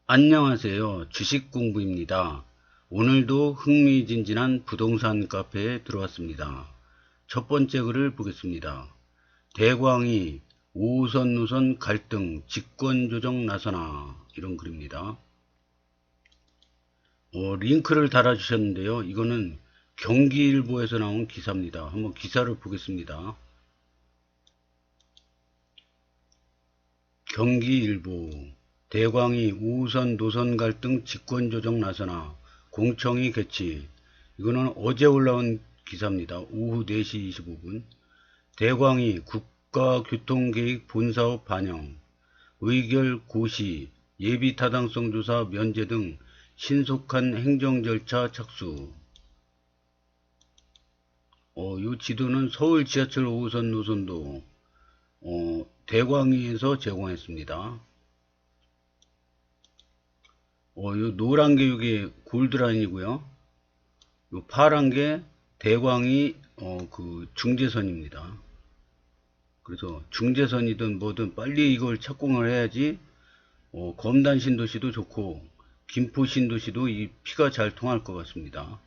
안녕하세요. 주식공부입니다. 오늘도 흥미진진한 부동산 카페에 들어왔습니다. 첫 번째 글을 보겠습니다. 대광이 5호선 노선 갈등 직권조정 나서나, 이런 글입니다. 링크를 달아주셨는데요. 이거는 경기일보에서 나온 기사입니다. 한번 기사를 보겠습니다. 경기일보, 대광이 5호선 노선 갈등 직권조정 나서나 공청위 개최. 이거는 어제 올라온 기사입니다. 오후 4시 25분. 대광이 국가교통계획 본사업 반영, 의결 고시, 예비 타당성 조사 면제 등 신속한 행정 절차 착수. 이 지도는 서울 지하철 5호선 노선도 대광위에서 제공했습니다. 요 노란 게 이게 골드라인이고요. 요 파란 게 대광이 그 중재선입니다. 그래서 중재선이든 뭐든 빨리 이걸 착공을 해야지 검단 신도시도 좋고 김포 신도시도 이 피가 잘 통할 것 같습니다.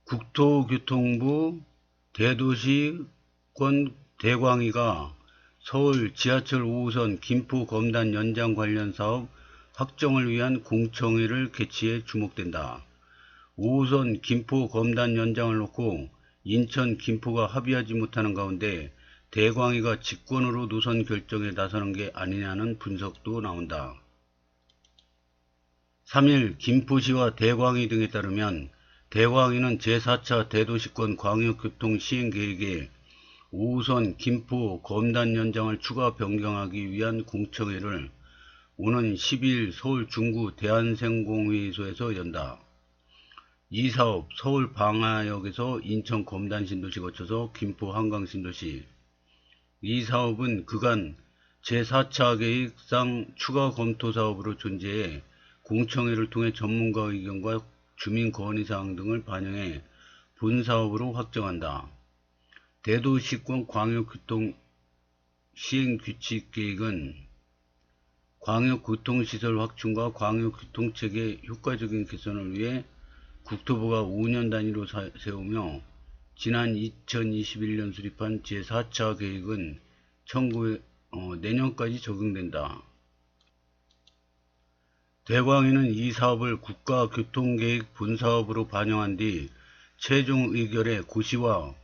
국토교통부 대도시권 대광위가 서울 지하철 5호선 김포 검단 연장 관련 사업 확정을 위한 공청회를 개최해 주목된다. 5호선 김포 검단 연장을 놓고 인천 김포가 합의하지 못하는 가운데 대광위가 직권으로 노선 결정에 나서는 게 아니냐는 분석도 나온다. 3일 김포시와 대광위 등에 따르면 대광위는 제4차 대도시권 광역교통 시행계획에 5호선 김포 검단 연장을 추가 변경하기 위한 공청회를 오는 12일 서울 중구 대한생공회의소에서 연다. 이 사업 서울 방화역에서 인천 검단 신도시 거쳐서 김포 한강 신도시. 이 사업은 그간 제4차 계획상 추가 검토 사업으로 존재해 공청회를 통해 전문가 의견과 주민 건의사항 등을 반영해 본사업으로 확정한다. 대도시권 광역교통 시행규칙계획은 광역교통시설 확충과 광역교통체계 효과적인 개선을 위해 국토부가 5년 단위로 세우며 지난 2021년 수립한 제4차 계획은 내년까지 적용된다. 대광위는 이 사업을 국가교통계획 본사업으로 반영한 뒤 최종 의결에 고시와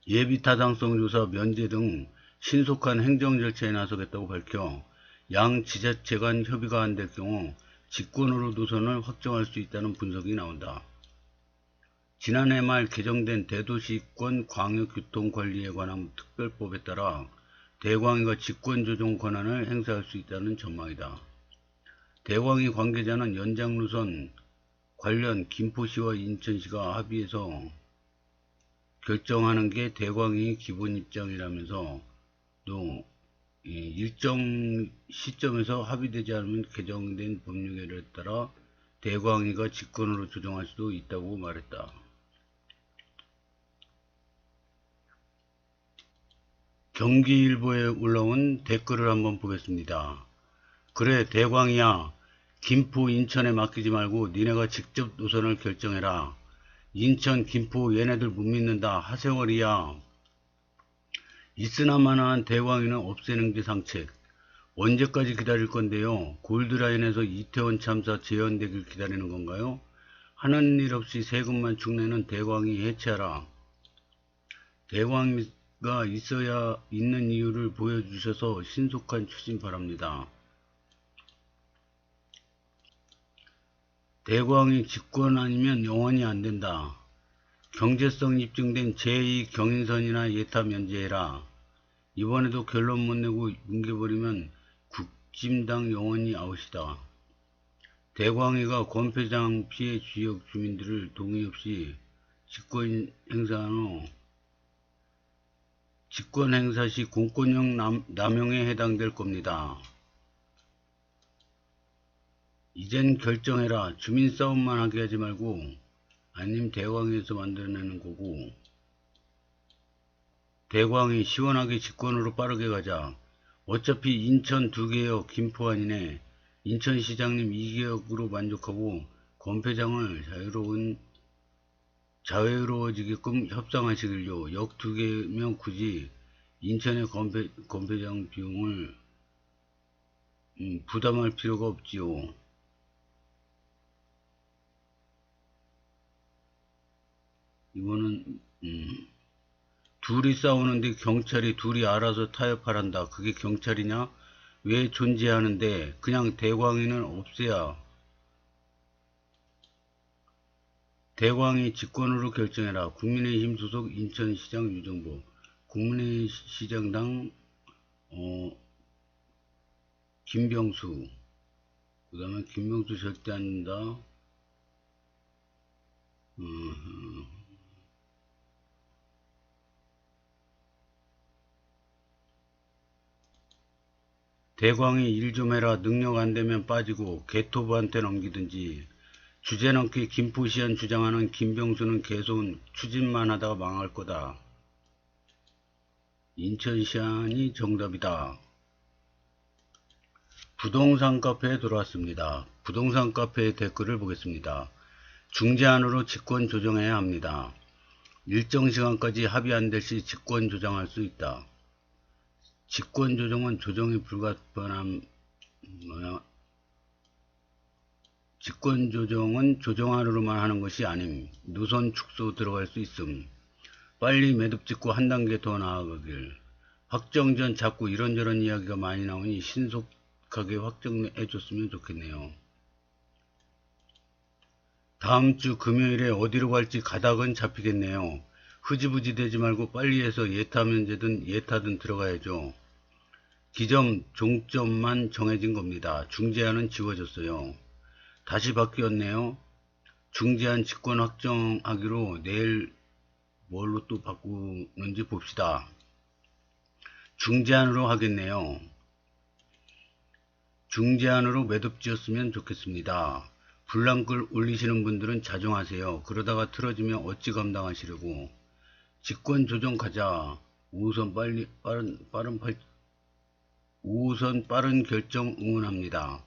예비타당성 조사 면제 등 신속한 행정 절차에 나서겠다고 밝혀 양 지자체 간 협의가 안 될 경우 직권으로 노선을 확정할 수 있다는 분석이 나온다. 지난해 말 개정된 대도시권 광역교통관리에 관한 특별법에 따라 대광위가 직권조정 권한을 행사할 수 있다는 전망이다. 대광위 관계자는 연장 노선 관련 김포시와 인천시가 합의해서 결정하는 게 대광위 기본 입장이라면서 또 일정 시점에서 합의되지 않으면 개정된 법률에 따라 대광위가 직권으로 조정할 수도 있다고 말했다. 경기일보에 올라온 댓글을 한번 보겠습니다. 그래 대광이야, 김포 인천에 맡기지 말고 니네가 직접 노선을 결정해라. 인천 김포 얘네들 못 믿는다. 하세월이야. 있으나마나한 대광위는 없애는 게 상책. 언제까지 기다릴 건데요? 골드라인에서 이태원 참사 재현되길 기다리는 건가요? 하는 일 없이 세금만 축내는 대광위 해체하라. 대광위가 있어야 있는 이유를 보여주셔서 신속한 추진 바랍니다. 대광위 직권 아니면 영원히 안된다. 경제성 입증된 제2 경인선이나 예타 면제해라. 이번에도 결론 못 내고 뭉개버리면 국진당 영원히 아웃이다. 대광위가 권폐장 피해 지역 주민들을 동의 없이 직권 행사 시 공권력 남용에 해당될 겁니다. 이젠 결정해라. 주민 싸움만 하게 하지 말고, 아님 대광위에서 만들어내는 거고, 대광위 시원하게 직권으로 빠르게 가자. 어차피 인천 2개역, 김포 아니네. 인천시장님 2개역으로 만족하고 권폐장을 자유로워지게끔 협상하시길요. 역 2개면 굳이 인천의 권폐장 비용을 부담할 필요가 없지요. 이거는 둘이 싸우는데 경찰이 둘이 알아서 타협하란다. 그게 경찰이냐? 왜 존재하는데 그냥 대광이는 없애야. 대광이 직권으로 결정해라. 국민의힘 소속 인천시장 유정보. 국민의시장당 김병수. 그 다음에 김병수 절대 안 된다. 대광이 일 좀 해라. 능력 안 되면 빠지고 개토부한테 넘기든지. 주제 넘기 김포시안 주장하는 김병수는 계속 추진만 하다가 망할 거다. 인천시안이 정답이다. 부동산 카페에 들어왔습니다. 부동산 카페의 댓글을 보겠습니다. 중재안으로 직권 조정해야 합니다. 일정 시간까지 합의 안 될 시 직권 조정할 수 있다. 직권 조정은 조정이 직권 조정은 조정안으로만 하는 것이 아님. 노선 축소 들어갈 수 있음. 빨리 매듭 짓고 한 단계 더 나아가길. 확정 전 자꾸 이런저런 이야기가 많이 나오니 신속하게 확정해 줬으면 좋겠네요. 다음 주 금요일에 어디로 갈지 가닥은 잡히겠네요. 흐지부지 되지 말고 빨리 해서 예타 면제든 예타든 들어가야죠. 기점, 종점만 정해진 겁니다. 중재안은 지워졌어요. 다시 바뀌었네요. 중재안 직권 확정하기로 내일 뭘로 또 바꾸는지 봅시다. 중재안으로 하겠네요. 중재안으로 매듭 지었으면 좋겠습니다. 불량글 올리시는 분들은 자중하세요. 그러다가 틀어지면 어찌 감당하시려고. 직권 조정 가자. 5호선 빠른 결정 응원합니다.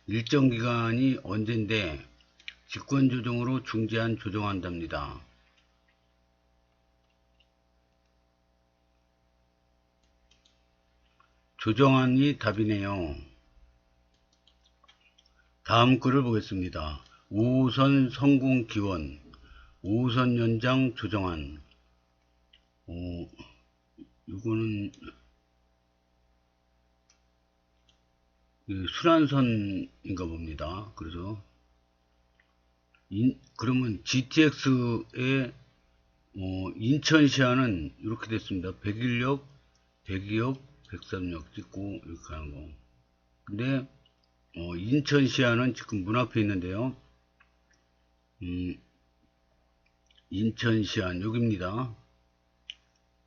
일정 기간이 언젠데 직권 조정으로 중재안 조정한답니다. 조정안이 답이네요. 다음 글을 보겠습니다. 5호선 성공 기원, 5호선 연장 조정안. 이거는 수란선인가 봅니다. 그래서 그러면 GTX의 인천시안은 이렇게 됐습니다. 101역, 102역, 103역 찍고 이렇게 하는 거. 근데 인천시안은 지금 문 앞에 있는데요. 인천시안 여기입니다.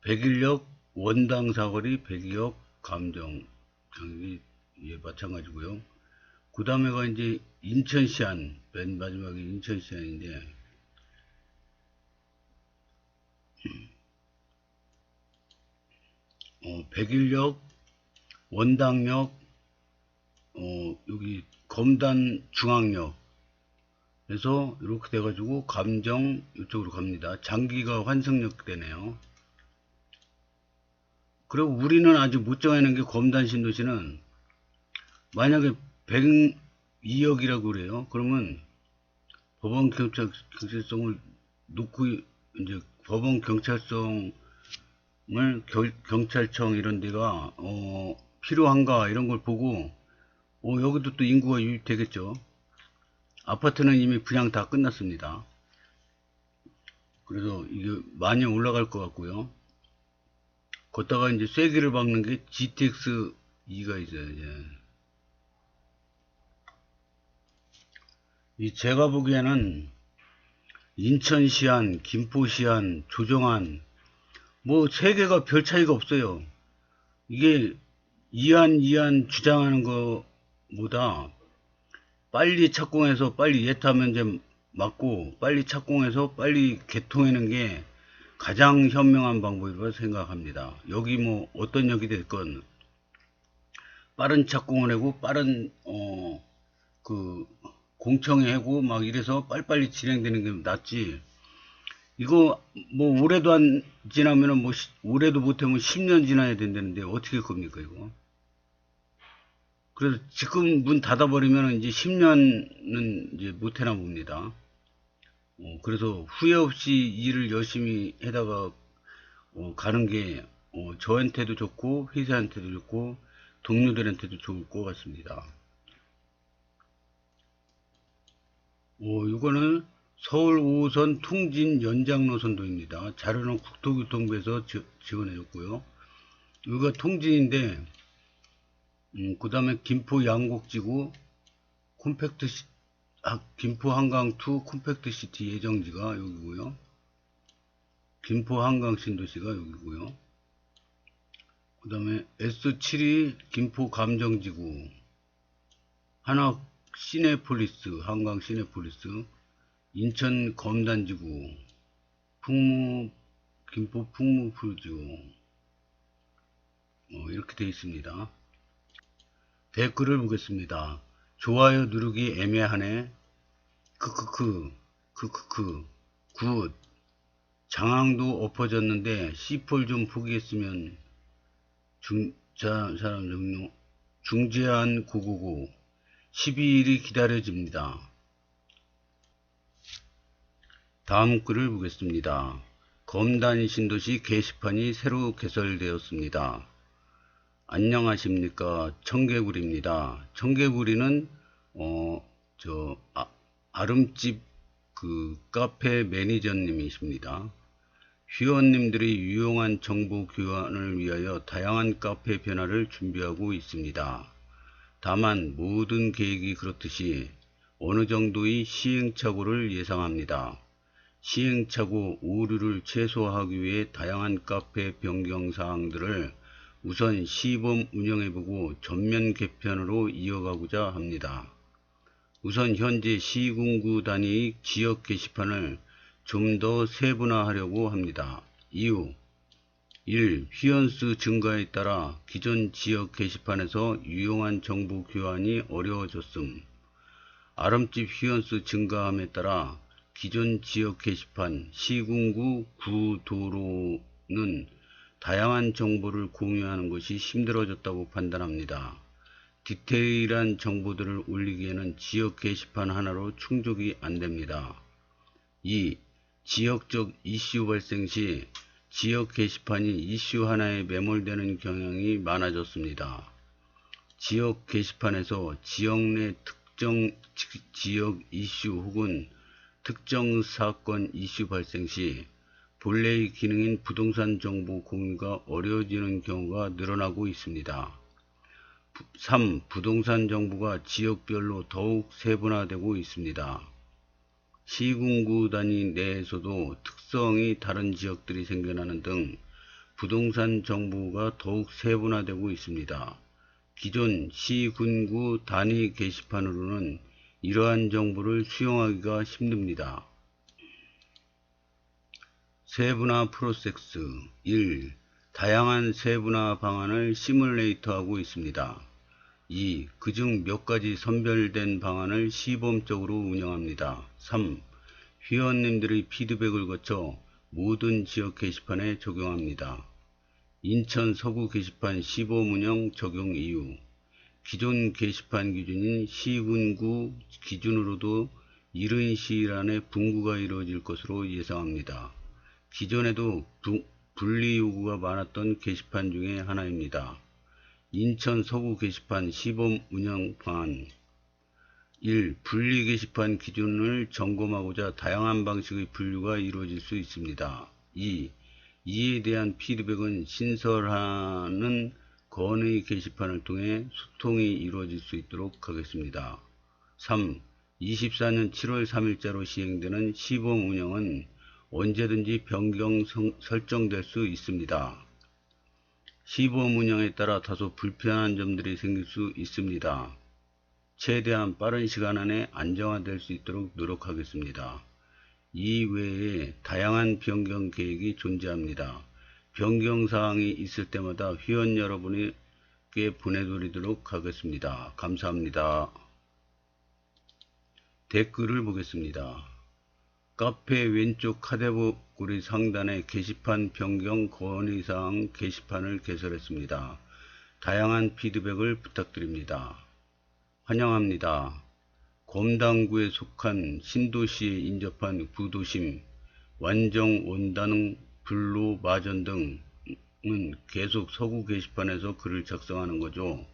101역 원당 사거리, 102역 감정 장기 예, 마찬가지고요. 그 다음에가 이제 인천시안, 맨 마지막에 인천시안인데 101역 원당역 여기 검단 중앙역 에서 이렇게 돼가지고 감정 이쪽으로 갑니다. 장기가 환승역 되네요. 그리고 우리는 아직 못 정해놓은 게 검단 신도시는 만약에 102역이라고 그래요. 그러면 법원 경찰성을 놓고 이제 법원 경찰성을 경찰청 이런 데가 필요한가 이런 걸 보고 여기도 또 인구가 유입되겠죠. 아파트는 이미 분양 다 끝났습니다. 그래서 이게 많이 올라갈 것 같고요. 걷다가 이제 쐐기를 박는 게 GTX-E가 있어요. 제가 보기에는 인천시안, 김포시안, 조정안 뭐 세 개가 별 차이가 없어요. 이게 이안 주장하는 것보다 빨리 착공해서 빨리 예타 면제 맞고 빨리 착공해서 빨리 개통하는 게 가장 현명한 방법이라고 생각합니다. 여기 뭐 어떤 역이 됐건 빠른 착공을 하고 빠른 그 공청회 하고 막 이래서 빨리빨리 진행되는 게 낫지. 이거 뭐 올해도 안 지나면은 뭐 올해도 못하면 10년 지나야 된다는데 어떻게 겁니까 이거? 그래서 지금 문 닫아버리면 이제 10년은 이제 못해나 봅니다. 그래서 후회 없이 일을 열심히 해다가 가는 게 저한테도 좋고 회사한테도 좋고 동료들한테도 좋을 것 같습니다. 이거는 서울 5호선 통진 연장 노선도입니다. 자료는 국토교통부에서 지원해줬고요. 여기가 통진인데 그 다음에 김포 양곡지구 콤팩트 김포 한강 투 콤팩트 시티 예정지가 여기고요. 김포 한강 신도시가 여기고요. 그 다음에 S72 김포 감정지구 하나 시내폴리스 한강 시내폴리스 인천 검단지구 김포 풍무풀지구 이렇게 되어 있습니다. 댓글을 보겠습니다. 좋아요 누르기 애매하네. 크크크 굿. 장항도 엎어졌는데 C4 좀 포기했으면 사람 종료 중재안 999 12일이 기다려집니다. 다음 글을 보겠습니다. 검단 신도시 게시판이 새로 개설되었습니다. 안녕하십니까 청개구리입니다. 청개구리는 아름집 그 카페 매니저님이십니다. 회원님들이 유용한 정보 교환을 위하여 다양한 카페 변화를 준비하고 있습니다. 다만 모든 계획이 그렇듯이 어느 정도의 시행착오를 예상합니다. 시행착오 오류를 최소화하기 위해 다양한 카페 변경 사항들을 우선 시범 운영해보고 전면 개편으로 이어가고자 합니다. 우선 현재 시군구 단위 지역 게시판을 좀 더 세분화하려고 합니다. 이유 1. 회원수 증가에 따라 기존 지역 게시판에서 유용한 정보 교환이 어려워졌음. 아름집 회원수 증가함에 따라 기존 지역 게시판 시군구 구도로는 다양한 정보를 공유하는 것이 힘들어졌다고 판단합니다. 디테일한 정보들을 올리기에는 지역 게시판 하나로 충족이 안됩니다. 2. 지역적 이슈 발생 시 지역 게시판이 이슈 하나에 매몰되는 경향이 많아졌습니다. 지역 게시판에서 지역 내 특정 지역 이슈 혹은 특정 사건 이슈 발생 시 본래의 기능인 부동산 정보 공유가 어려워지는 경우가 늘어나고 있습니다. 3. 부동산 정보가 지역별로 더욱 세분화되고 있습니다. 시군구 단위 내에서도 특성이 다른 지역들이 생겨나는 등 부동산 정보가 더욱 세분화되고 있습니다. 기존 시군구 단위 게시판으로는 이러한 정보를 수용하기가 힘듭니다. 세분화 프로세스 1. 다양한 세분화 방안을 시뮬레이터하고 있습니다. 2. 그중 몇 가지 선별된 방안을 시범적으로 운영합니다. 3. 회원님들의 피드백을 거쳐 모든 지역 게시판에 적용합니다. 인천 서구 게시판 시범 운영 적용 이유 기존 게시판 기준인 시군구 기준으로도 이른 시일 안에 분구가 이루어질 것으로 예상합니다. 기존에도 분리 요구가 많았던 게시판 중에 하나입니다. 인천 서구 게시판 시범 운영 방안 1. 분리 게시판 기준을 점검하고자 다양한 방식의 분류가 이루어질 수 있습니다. 2. 이에 대한 피드백은 신설하는 건의 게시판을 통해 소통이 이루어질 수 있도록 하겠습니다. 3. 24년 7월 3일자로 시행되는 시범 운영은 언제든지 변경 설정될 수 있습니다. 시범 운영에 따라 다소 불편한 점들이 생길 수 있습니다. 최대한 빠른 시간 안에 안정화될 수 있도록 노력하겠습니다. 이외에 다양한 변경 계획이 존재합니다. 변경 사항이 있을 때마다 회원 여러분의 여러분께 보내드리도록 하겠습니다. 감사합니다. 댓글을 보겠습니다. 카페 왼쪽 카테고리 상단에 게시판 변경 건의사항 게시판을 개설했습니다. 다양한 피드백을 부탁드립니다. 환영합니다. 검당구에 속한 신도시에 인접한 구도심, 완정, 원단, 불로, 마전 등은 계속 서구 게시판에서 글을 작성하는 거죠.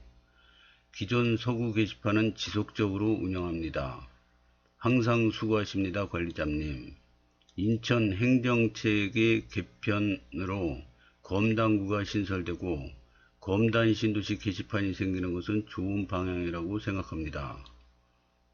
기존 서구 게시판은 지속적으로 운영합니다. 항상 수고하십니다, 관리자님. 인천 행정체계 개편으로 검당구가 신설되고 검단 신도시 게시판이 생기는 것은 좋은 방향이라고 생각합니다.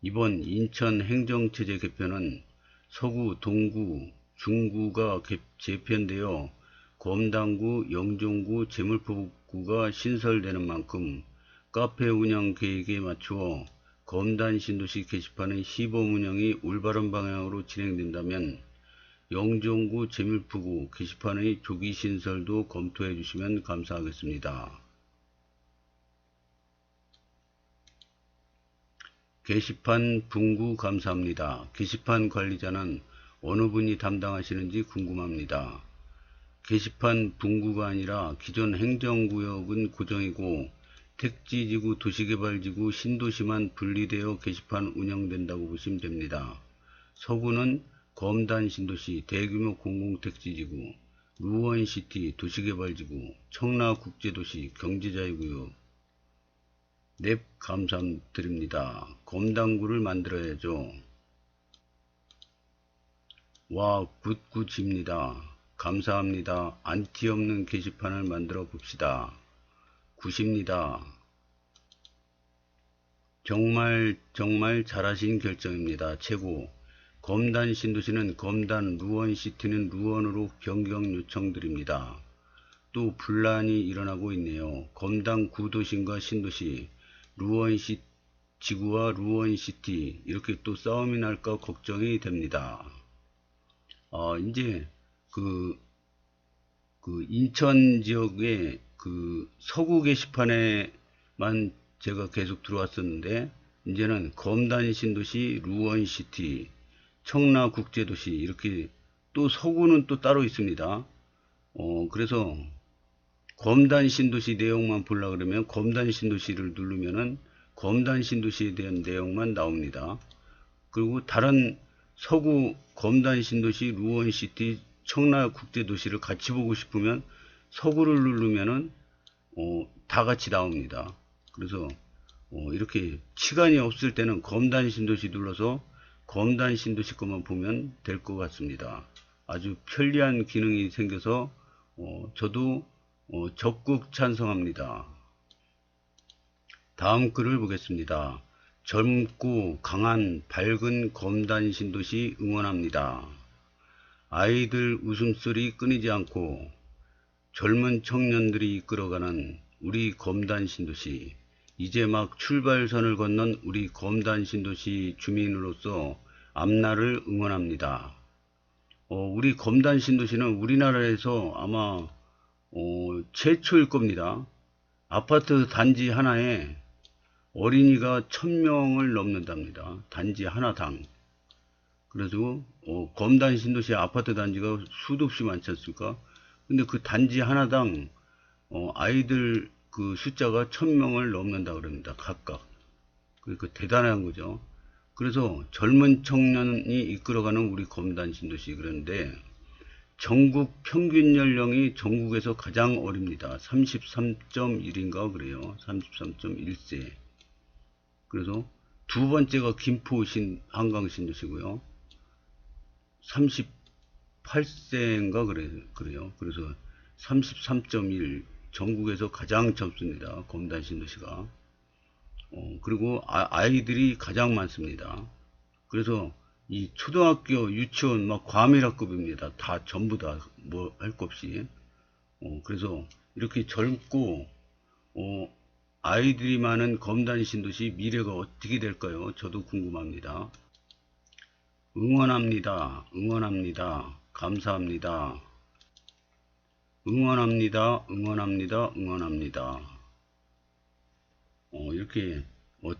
이번 인천 행정체제 개편은 서구, 동구, 중구가 재편되어 검당구, 영종구, 제물포구가 신설되는 만큼 카페 운영 계획에 맞추어 검단 신도시 게시판의 시범 운영이 올바른 방향으로 진행된다면 영종구, 제물포구 게시판의 조기 신설도 검토해 주시면 감사하겠습니다. 게시판 분구 감사합니다. 게시판 관리자는 어느 분이 담당하시는지 궁금합니다. 게시판 분구가 아니라 기존 행정구역은 고정이고 택지지구, 도시개발지구, 신도시만 분리되어 게시판 운영된다고 보시면 됩니다. 서구는 검단 신도시, 대규모 공공택지지구, 루원시티, 도시개발지구, 청라국제도시, 경제자유구역. 넵, 감사드립니다. 검당구를 만들어야죠. 와, 굿굿입니다. 감사합니다. 안티 없는 게시판을 만들어 봅시다. 굿입니다. 정말 잘하신 결정입니다. 최고. 검단 신도시는 검단, 루원시티는 루원으로 변경 요청드립니다. 또 분란이 일어나고 있네요. 검단 구도심과 신도시, 루원시 지구와 루원시티 이렇게 또 싸움이 날까 걱정이 됩니다. 이제 그 인천 지역의 그 서구 게시판에만 제가 계속 들어왔었는데 이제는 검단 신도시, 루원시티, 청라국제도시 이렇게 또 서구는 또 따로 있습니다. 그래서 검단 신도시 내용만 보려고 그러면 검단 신도시를 누르면은 검단 신도시에 대한 내용만 나옵니다. 그리고 다른 서구 검단 신도시, 루원시티, 청라국제도시를 같이 보고 싶으면 서구를 누르면은 다 같이 나옵니다. 그래서 이렇게 시간이 없을 때는 검단 신도시 눌러서 검단 신도시 것만 보면 될 것 같습니다. 아주 편리한 기능이 생겨서 저도 적극 찬성합니다. 다음 글을 보겠습니다. 젊고 강한 밝은 검단 신도시 응원합니다. 아이들 웃음소리 끊이지 않고 젊은 청년들이 이끌어가는 우리 검단 신도시, 이제 막 출발선을 건넌 우리 검단 신도시 주민으로서 앞날을 응원합니다. 우리 검단 신도시는 우리나라에서 아마 최초일 겁니다. 아파트 단지 하나에 어린이가 1000명을 넘는답니다. 단지 하나당. 그래서 검단 신도시 아파트 단지가 수도 없이 많지 않습니까? 근데 그 단지 하나당 아이들 그 숫자가 1000명을 넘는다 그럽니다. 각각. 그러니까 대단한 거죠. 그래서 젊은 청년이 이끌어가는 우리 검단 신도시. 그런데 전국 평균 연령이 전국에서 가장 어립니다. 33.1인가 그래요. 33.1세. 그래서 두 번째가 김포 한강 신도시고요. 38세인가 그래요. 그래서 33.1 전국에서 가장 젊습니다. 검단 신도시가. 그리고 아이들이 가장 많습니다. 그래서 이 초등학교, 유치원 막 과밀학급입니다. 다 전부 다 뭐 할 것 없이. 그래서 이렇게 젊고 아이들이 많은 검단 신도시 미래가 어떻게 될까요? 저도 궁금합니다. 응원합니다. 응원합니다. 감사합니다. 응원합니다. 응원합니다. 응원합니다. 이렇게